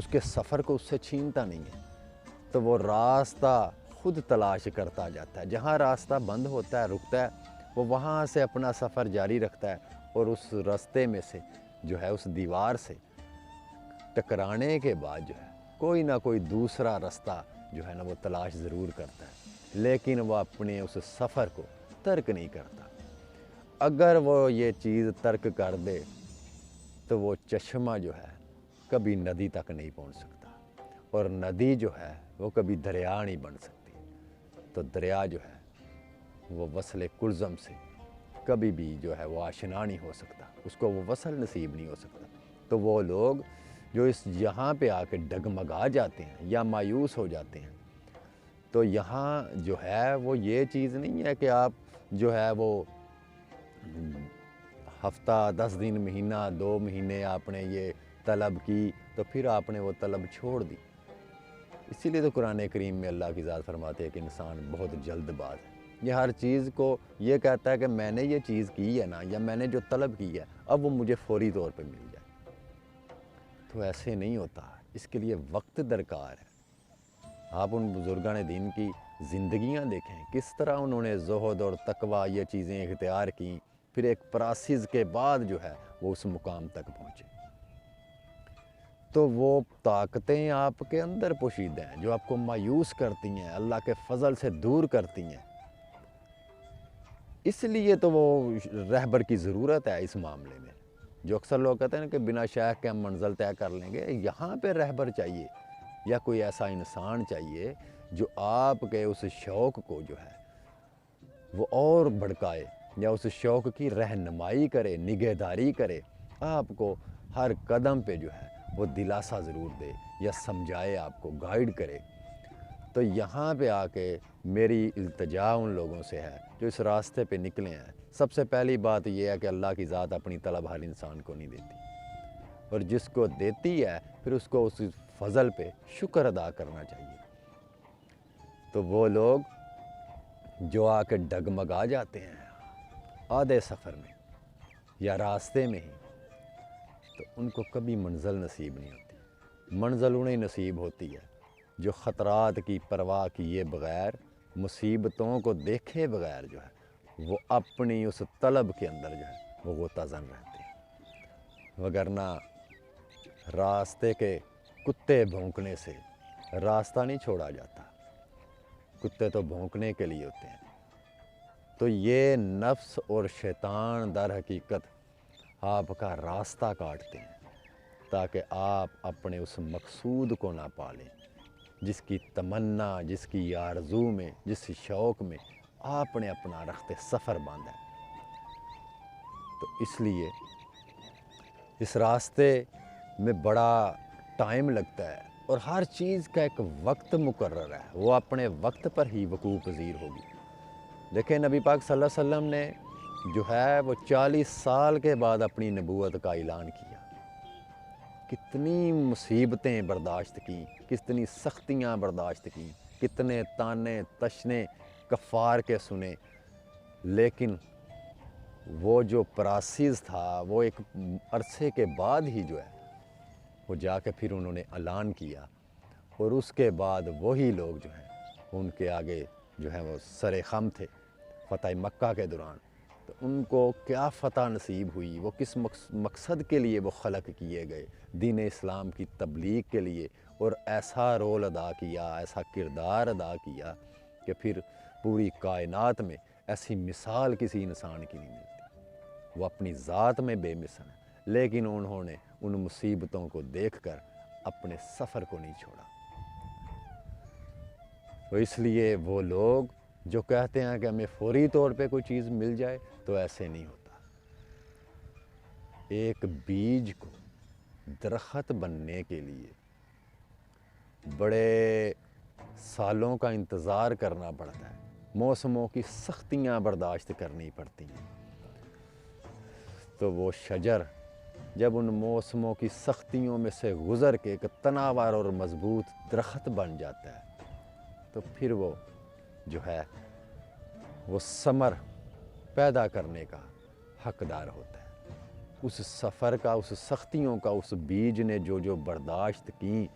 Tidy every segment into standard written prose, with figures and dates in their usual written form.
اس کے سفر کو اس سے چھینتا نہیں ہے، تو وہ راستہ خود تلاش کرتا جاتا ہے۔ جہاں راستہ بند ہوتا ہے، رکتا ہے، وہ وہاں سے اپنا سفر جاری رکھتا ہے، اور اس راستے میں سے جو ہے اس دیوار سے ٹکرانے کے بعد جو ہے کوئی نہ کوئی دوسرا راستہ جو ہے نا وہ تلاش ضرور کرتا ہے، لیکن وہ اپنے اس سفر کو ترک نہیں کرتا۔ اگر وہ یہ چیز ترک کر دے تو وہ چشمہ جو ہے کبھی ندی تک نہیں پہنچ سکتا، اور ندی جو ہے وہ کبھی دریا نہیں بن سکتی، تو دریا جو ہے وہ وصل کلزم سے کبھی بھی جو ہے وہ آشنا نہیں ہو سکتا، اس کو وہ وصل نصیب نہیں ہو سکتا۔ تو وہ لوگ جو اس یہاں پہ آ کے ڈگمگا جاتے ہیں یا مایوس ہو جاتے ہیں، تو یہاں جو ہے وہ یہ چیز نہیں ہے کہ آپ جو ہے وہ ہفتہ 10 دن مہینہ 2 مہینے آپ نے یہ طلب کی تو پھر آپ نے وہ طلب چھوڑ دی۔ اسی لیے تو قرآن کریم میں اللہ کی ذات فرماتے ہیں کہ انسان بہت جلد باز ہے، یہ ہر چیز کو یہ کہتا ہے کہ میں نے یہ چیز کی ہے نا، یا میں نے جو طلب کی ہے اب وہ مجھے فوری طور پہ مل جائے، تو ایسے نہیں ہوتا، اس کے لیے وقت درکار ہے۔ آپ ان بزرگان دین کی زندگیاں دیکھیں، کس طرح انہوں نے زہد اور تقویٰ یہ چیزیں اختیار کیں، پھر ایک پراسز کے بعد جو ہے وہ اس مقام تک پہنچے۔ تو وہ طاقتیں آپ کے اندر پوشیدہ ہیں جو آپ کو مایوس کرتی ہیں، اللہ کے فضل سے دور کرتی ہیں۔ اس لیے تو وہ رہبر کی ضرورت ہے اس معاملے میں۔ جو اکثر لوگ کہتے ہیں کہ بنا شیخ کے ہم منزل طے کر لیں گے، یہاں پہ رہبر چاہیے، یا کوئی ایسا انسان چاہیے جو آپ کے اس شوق کو جو ہے وہ اور بھڑکائے، یا اس شوق کی رہنمائی کرے، نگہداری کرے، آپ کو ہر قدم پہ جو ہے وہ دلاسا ضرور دے یا سمجھائے، آپ کو گائیڈ کرے۔ تو یہاں پہ آ کے میری التجا ان لوگوں سے ہے جو اس راستے پہ نکلے ہیں۔ سب سے پہلی بات یہ ہے کہ اللہ کی ذات اپنی طلب ہر انسان کو نہیں دیتی، اور جس کو دیتی ہے پھر اس کو اس فضل پہ شکر ادا کرنا چاہیے۔ تو وہ لوگ جو آ کے ڈگمگا جاتے ہیں آدھے سفر میں یا راستے میں ہی، تو ان کو کبھی منزل نصیب نہیں ہوتی۔ منزل انہیں نصیب ہوتی ہے جو خطرات کی پرواہ کیے بغیر، مصیبتوں کو دیکھے بغیر جو ہے وہ اپنی اس طلب کے اندر جو ہے وہ غوطہ زن رہتے ہیں۔ وگرنہ راستے کے کتے بھونکنے سے راستہ نہیں چھوڑا جاتا، کتے تو بھونکنے کے لیے ہوتے ہیں۔ تو یہ نفس اور شیطان در حقیقت آپ کا راستہ کاٹتے ہیں تاکہ آپ اپنے اس مقصود کو نہ پالیں، جس کی تمنا، جس کی آرزو میں، جس شوق میں آپ نے اپنا رخت سفر باندھا ہے۔ تو اس لیے اس راستے میں بڑا ٹائم لگتا ہے، اور ہر چیز کا ایک وقت مقرر ہے، وہ اپنے وقت پر ہی وقوع پذیر ہوگی۔ دیکھیں نبی پاک صلی اللہ علیہ وسلم نے جو ہے وہ 40 سال کے بعد اپنی نبوت کا اعلان کیا، کتنی مصیبتیں برداشت کیں، کتنی سختیاں برداشت کیں، کتنے تانے تشنے کفار کے سنے، لیکن وہ جو پراسز تھا وہ ایک عرصے کے بعد ہی جو ہے وہ جا کے پھر انہوں نے اعلان کیا، اور اس کے بعد وہی لوگ جو ہیں ان کے آگے جو ہے وہ سر خم تھے فتح مکہ کے دوران۔ تو ان کو کیا فتح نصیب ہوئی، وہ کس مقصد کے لیے وہ خلق کیے گئے، دین اسلام کی تبلیغ کے لیے، اور ایسا رول ادا کیا، ایسا کردار ادا کیا کہ پھر پوری کائنات میں ایسی مثال کسی انسان کی نہیں ملتی۔ وہ اپنی ذات میں بے مثل ہیں، لیکن انہوں نے ان مصیبتوں کو دیکھ کر اپنے سفر کو نہیں چھوڑا۔ تو اس لیے وہ لوگ جو کہتے ہیں کہ ہمیں فوری طور پہ کوئی چیز مل جائے، تو ایسے نہیں ہوتا۔ ایک بیج کو درخت بننے کے لیے بڑے سالوں کا انتظار کرنا پڑتا ہے، موسموں کی سختیاں برداشت کرنی پڑتی ہیں۔ تو وہ شجر جب ان موسموں کی سختیوں میں سے گزر کے ایک تناور اور مضبوط درخت بن جاتا ہے، تو پھر وہ جو ہے وہ ثمر پیدا کرنے کا حقدار ہوتا ہے۔ اس سفر کا، اس سختیوں کا، اس بیج نے جو برداشت کی،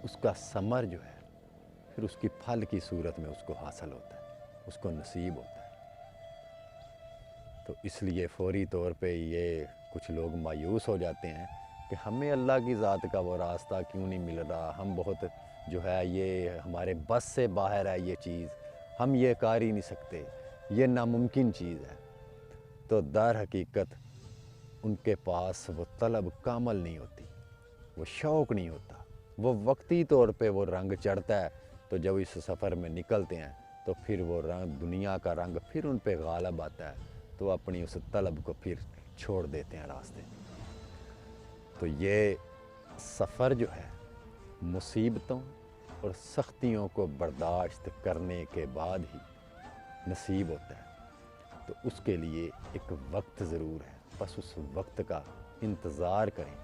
اس کا ثمر جو ہے پھر اس کی پھل کی صورت میں اس کو حاصل ہوتا ہے، اس کو نصیب ہوتا ہے۔ تو اس لیے فوری طور پہ یہ کچھ لوگ مایوس ہو جاتے ہیں کہ ہمیں اللہ کی ذات کا وہ راستہ کیوں نہیں مل رہا، ہم بہت جو ہے یہ ہمارے بس سے باہر ہے یہ چیز، ہم یہ کر ہی نہیں سکتے، یہ ناممکن چیز ہے۔ تو در حقیقت ان کے پاس وہ طلب کامل نہیں ہوتی، وہ شوق نہیں ہوتا، وہ وقتی طور پہ وہ رنگ چڑھتا ہے۔ تو جب اس سفر میں نکلتے ہیں تو پھر وہ رنگ، دنیا کا رنگ پھر ان پہ غالب آتا ہے، تو اپنی اس طلب کو پھر چھوڑ دیتے ہیں راستے۔ تو یہ سفر جو ہے مصیبتوں اور سختیوں کو برداشت کرنے کے بعد ہی نصیب ہوتا ہے۔ تو اس کے لیے ایک وقت ضرور ہے، بس اس وقت کا انتظار کریں۔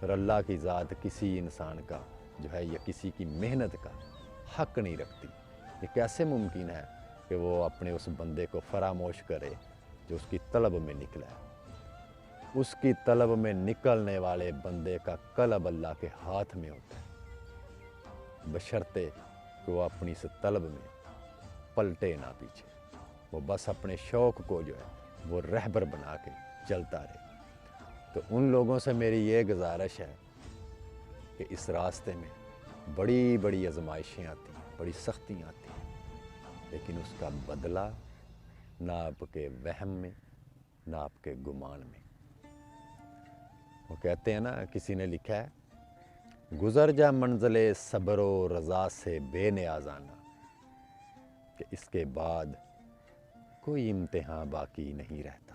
اور اللہ کی ذات کسی انسان کا جو ہے یا کسی کی محنت کا حق نہیں رکھتی۔ یہ کیسے ممکن ہے کہ وہ اپنے اس بندے کو فراموش کرے جو اس کی طلب میں نکلا ہے؟ اس کی طلب میں نکلنے والے بندے کا قلب اللہ کے ہاتھ میں ہوتا ہے، بشرطے کہ وہ اپنی اس طلب میں پلٹے نہ پیچھے، وہ بس اپنے شوق کو جو ہے وہ رہبر بنا کے چلتا رہے۔ تو ان لوگوں سے میری یہ گزارش ہے کہ اس راستے میں بڑی بڑی آزمائشیں آتی ہیں، بڑی سختیاں آتی ہیں، لیکن اس کا بدلہ نہ آپ کے وہم میں، نہ آپ کے گمان میں۔ وہ کہتے ہیں نا، کسی نے لکھا ہے، گزر جا منزل صبر و رضا سے بے نیازانہ، کہ اس کے بعد کوئی امتحان باقی نہیں رہتا۔